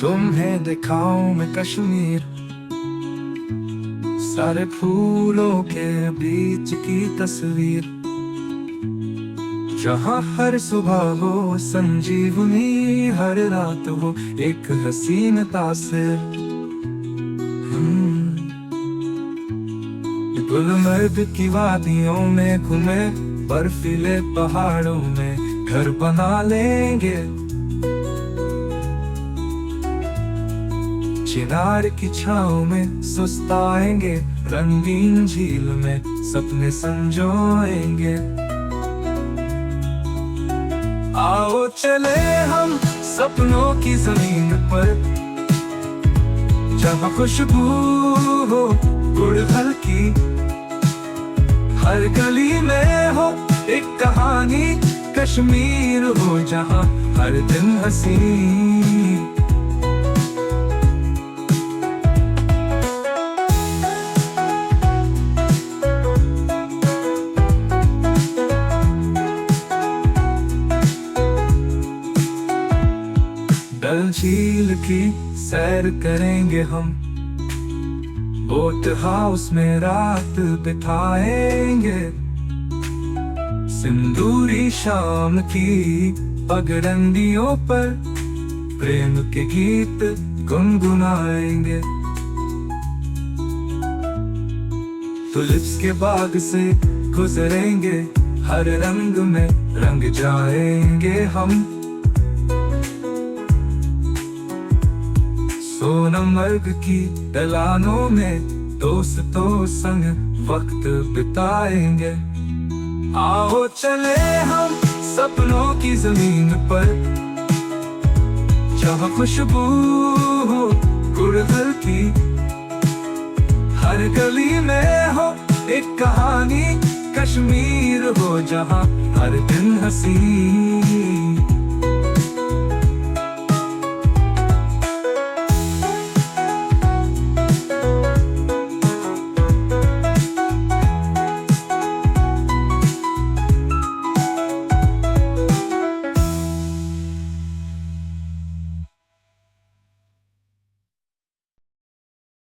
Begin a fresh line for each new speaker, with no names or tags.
तुम्हें दिखाऊं मैं कश्मीर, सारे फूलों के बीच की तस्वीर, जहाँ हर सुबह हो संजीवनी, हर रात हो एक हसीन तासीर। गुलमर्ग की वादियों में घूमे, बर्फीले पहाड़ों में घर बना लेंगे, चिनार की छाँव में सुस्ताएंगे, रंगीन झील में सपने संजोएंगे। आओ चले हम सपनों की जमीन पर, जहाँ खुशबू हो गुड़हल की, हर गली में हो एक कहानी, कश्मीर हो जहाँ हर दिन हंसी। डल झील की सैर करेंगे हम, बोट हाउस में रात बिताएंगे, सिंदूरी शाम की पगडंडियों पर प्रेम के गीत गुनगुनाएंगे। तुलिप्स के बाग से गुजरेंगे, हर रंग में रंग जाएंगे हम, सोनमर्ग की ढलानों में दोस्तों संग वक्त बिताएंगे। आओ चले हम सपनों की जमीन पर, जहाँ खुशबू हो गुड़हल की, हर गली में हो एक कहानी, कश्मीर हो जहाँ हर दिन हंसी।